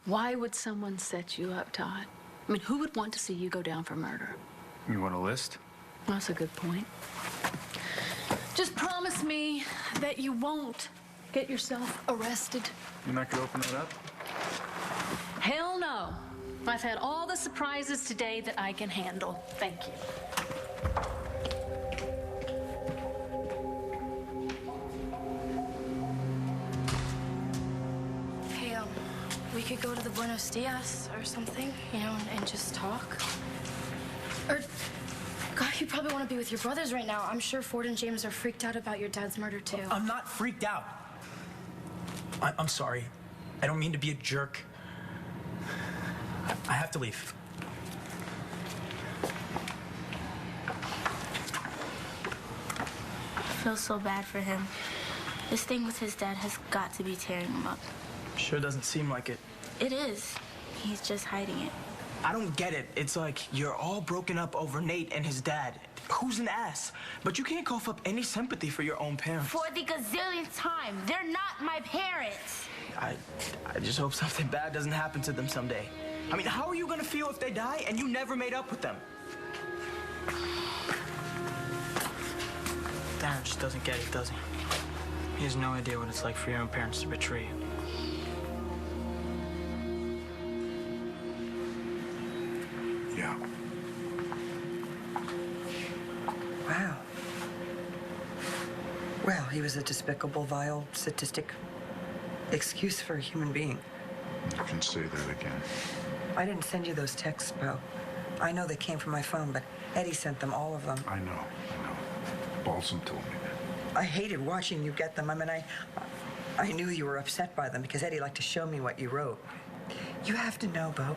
Why would someone set you up, Todd? I mean, who would want to see you go down for murder? You want a list? That's a good point. Just promise me that you won't get yourself arrested. You're not gonna open that up? Hell no. I've had all the surprises today that I can handle. Thank you. Hey, we could go to the Buenos Dias or something, you know, and just talk. Or, God, you probably want to be with your brothers right now. I'm sure Ford and James are freaked out about your dad's murder, too. I'm not freaked out. I'm sorry. I don't mean to be a jerk. I have to leave. I feel so bad for him. This thing with his dad has got to be tearing him up. Sure doesn't seem like it. It is. He's just hiding it. I don't get it. It's like you're all broken up over Nate and his dad. Who's an ass? But you can't cough up any sympathy for your own parents. For the gazillionth time, they're not my parents. I just hope something bad doesn't happen to them someday. I mean, how are you gonna feel if they die and you never made up with them? Darren just doesn't get it, does he? He has no idea what it's like for your own parents to betray you. Yeah. Wow. Well, he was a despicable, vile, sadistic excuse for a human being. You can say that again. I didn't send you those texts, Bo. I know they came from my phone, but Eddie sent them, all of them. I know. Balsam told me that. I hated watching you get them. I mean, I knew you were upset by them because Eddie liked to show me what you wrote. You have to know, Bo.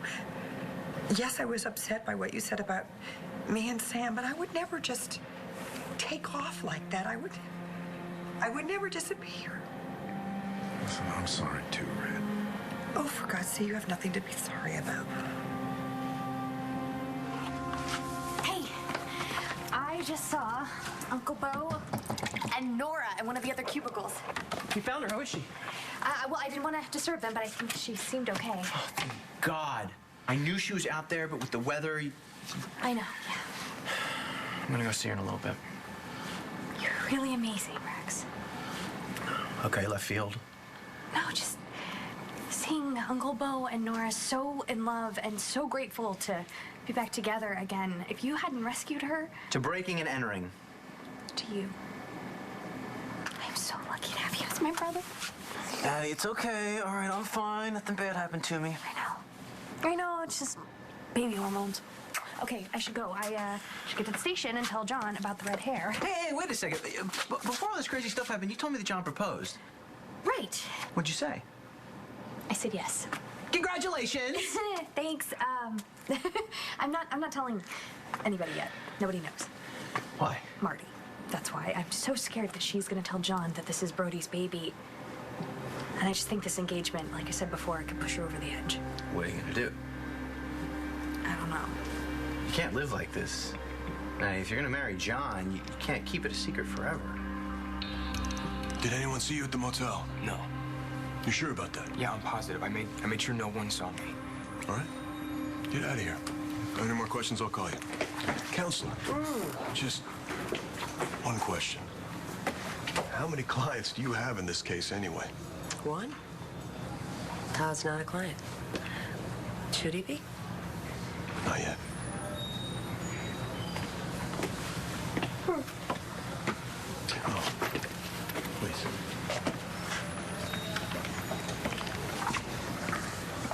Yes, I was upset by what you said about me and Sam, but I would never just take off like that. I would never disappear. Listen, I'm sorry too, Red. Oh, for God's sake, you have nothing to be sorry about. Hey, I just saw Uncle Bo and Nora in one of the other cubicles. You found her. How is she? Well, I didn't want to disturb them, but I think she seemed okay. Oh, thank God. I knew she was out there, but with the weather... I know, yeah. I'm gonna go see her in a little bit. You're really amazing, Rex. Okay, left field. No, just seeing Uncle Bo and Nora so in love and so grateful to be back together again. If you hadn't rescued her... To breaking and entering. To you. I'm so lucky to have you as my brother. It's okay. All right, I'm fine. Nothing bad happened to me. I know, it's just baby hormones. Okay, I should go. I should get to the station and tell John about the red hair. Hey, wait a second. Before all this crazy stuff happened, you told me that John proposed. Right. What'd you say? I said yes. Congratulations! Thanks. I'm not telling anybody yet. Nobody knows. Why? Marty. That's why. I'm so scared that she's gonna tell John that this is Brody's baby. And I just think this engagement, like I said before, could push her over the edge. What are you gonna do? I don't know. You can't live like this. Now, if you're gonna marry John, you can't keep it a secret forever. Did anyone see you at the motel? No. You sure about that? Yeah, I'm positive. I made sure no one saw me. All right. Get out of here. Any more questions, I'll call you. Counselor, just one question. How many clients do you have in this case anyway? One? Todd's not a client. Should he be? Not yet. Oh, please.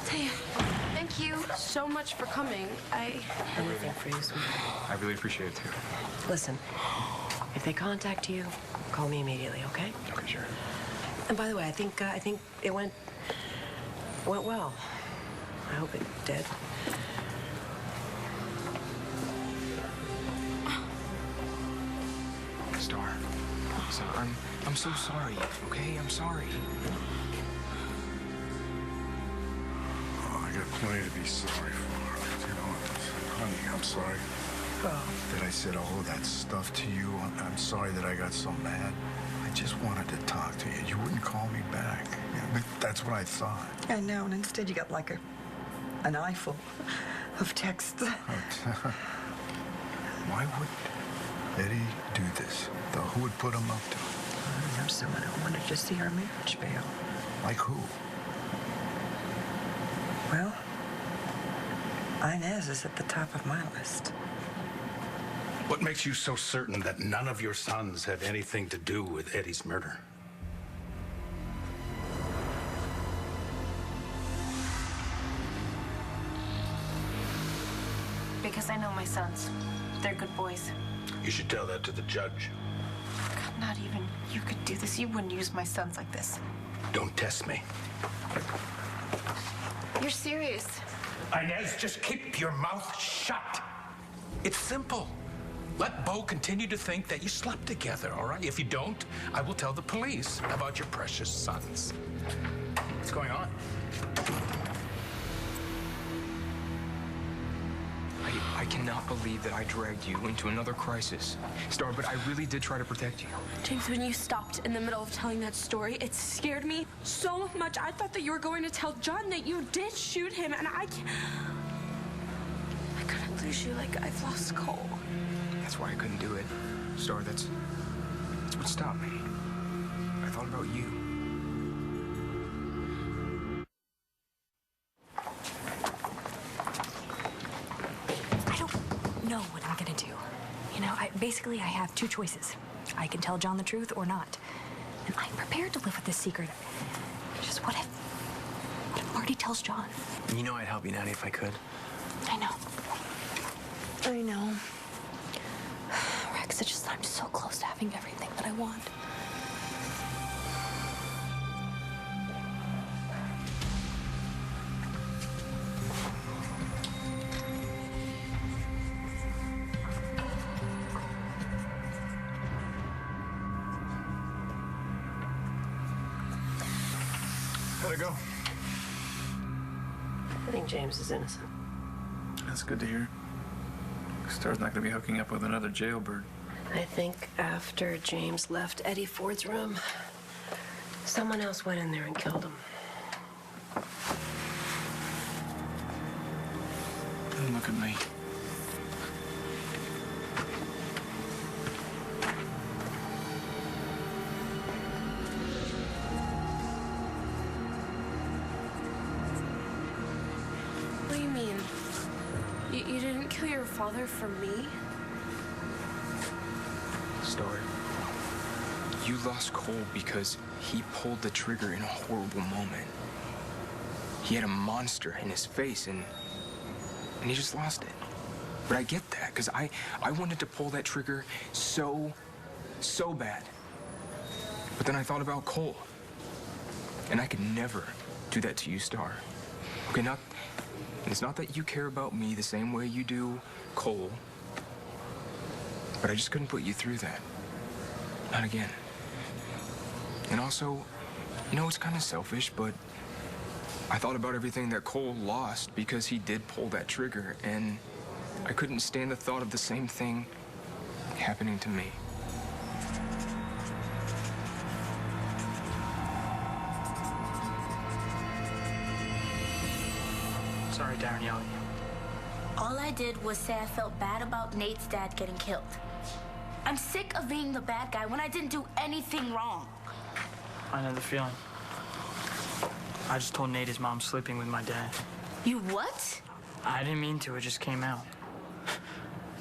Taya, thank you so much for coming. Anything for you, sweetheart. I really appreciate it, too. Listen, if they contact you, call me immediately, okay? Okay, sure. And by the way, I think it went well. I hope it did. Star, listen, I'm so sorry, okay? I'm sorry. Oh, I got plenty to be sorry for. You know, honey, I'm sorry that I said all of that stuff to you. I'm sorry that I got so mad. I just wanted to talk to you. You wouldn't call me back. You know, But that's what I thought. I know, and instead you got like an eyeful of texts. Why would Eddie do this, though? Who would put him up to it? I know someone who wanted to see our marriage fail. Like who? Well, Inez is at the top of my list. What makes you so certain that none of your sons had anything to do with Eddie's murder? Because I know my sons. They're good boys. You should tell that to the judge. God, not even you could do this. You wouldn't use my sons like this. Don't test me. You're serious. Inez, just keep your mouth shut. It's simple. Let Bo continue to think that you slept together, all right? If you don't, I will tell the police about your precious sons. What's going on? I cannot believe that I dragged you into another crisis. Star, but I really did try to protect you. James, when you stopped in the middle of telling that story, it scared me so much. I thought that you were going to tell John that you did shoot him, and I couldn't lose you like I've lost Cole. That's why I couldn't do it. Star, that's what stopped me. I thought about you. I don't know what I'm gonna do. You know, basically I have two choices. I can tell John the truth or not. And I'm prepared to live with this secret. Just what if Marty tells John? You know I'd help you, Natty, if I could. I know. I know. Rex, I'm so close to having everything that I want. How'd it go? I think James is innocent. That's good to hear. Star's not gonna be hooking up with another jailbird. I think after James left Eddie Ford's room, someone else went in there and killed him. Don't look at me. What do you mean? You didn't kill your father for me? Star, you lost Cole because he pulled the trigger in a horrible moment. He had a monster in his face and he just lost it. But I get that, because I wanted to pull that trigger so bad. But then I thought about Cole. And I could never do that to you, Star. Okay, it's not that you care about me the same way you do Cole. But I just couldn't put you through that. Not again. And also, you know, it's kind of selfish, but I thought about everything that Cole lost because he did pull that trigger, and I couldn't stand the thought of the same thing happening to me. Sorry, Darren yelled at you. All I did was say I felt bad about Nate's dad getting killed. I'm sick of being the bad guy when I didn't do anything wrong. I know the feeling. I just told Nate his mom's sleeping with my dad. You what? I didn't mean to, it just came out.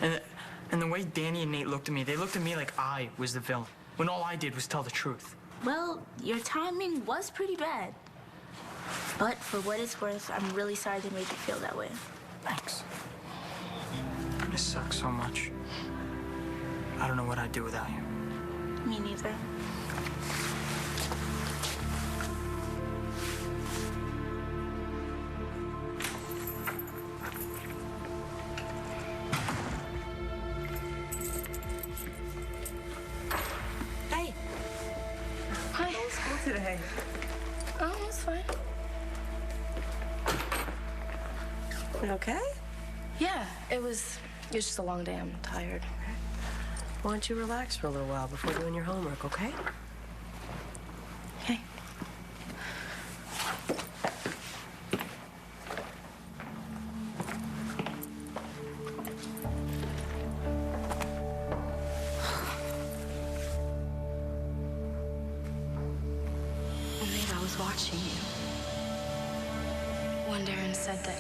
And the way Danny and Nate looked at me, they looked at me like I was the villain, when all I did was tell the truth. Well, your timing was pretty bad. But for what it's worth, I'm really sorry they made you feel that way. Thanks. This sucks so much. I don't know what I'd do without you. Me neither. Hey. Hi. How was school today? Oh, it's fine. Okay? Yeah, it was just a long day. I'm tired. Why don't you relax for a little while before doing your homework, okay? Okay. watching you. When Darren said that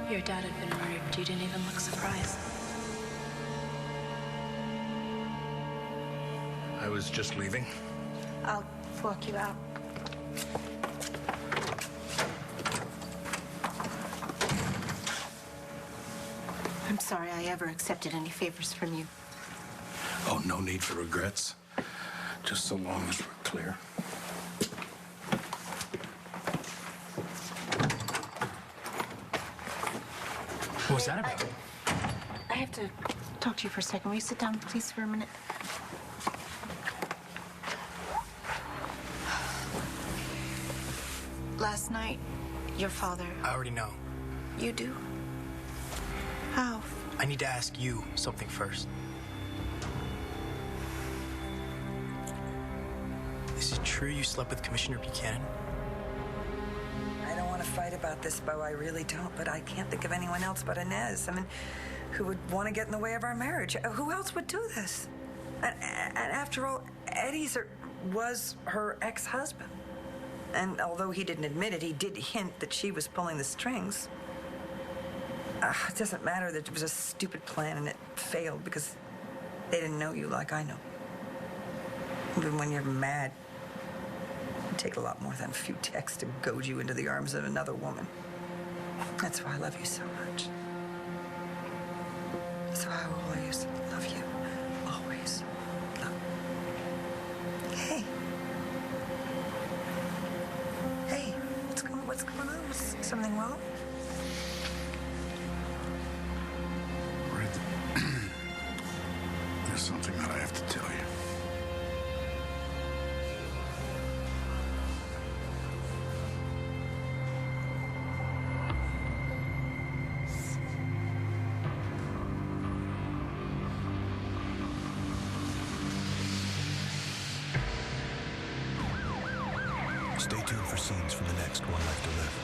your dad had been murdered, you didn't even look surprised. I was just leaving. I'll walk you out. I'm sorry I ever accepted any favors from you. Oh, no need for regrets. Just so long as we're clear. What was that about? I have to talk to you for a second. Will you sit down, please, for a minute? Last night, your father... I already know. You do? How? I need to ask you something first. Is it true you slept with Commissioner Buchanan? I don't want to fight about this, Bo. I really don't. But I can't think of anyone else but Inez. I mean, who would want to get in the way of our marriage? Who else would do this? And after all, was her ex-husband. And although he didn't admit it, he did hint that she was pulling the strings. It doesn't matter that it was a stupid plan and it failed because they didn't know you like I know. Even when you're mad, it takes a lot more than a few texts to goad you into the arms of another woman. That's why I love you so much. That's why I will always love you. Always love you. Hey. Hey, what's going on? Was something wrong? There's something that I have to tell you. Stay tuned for scenes from the next One Life to Live.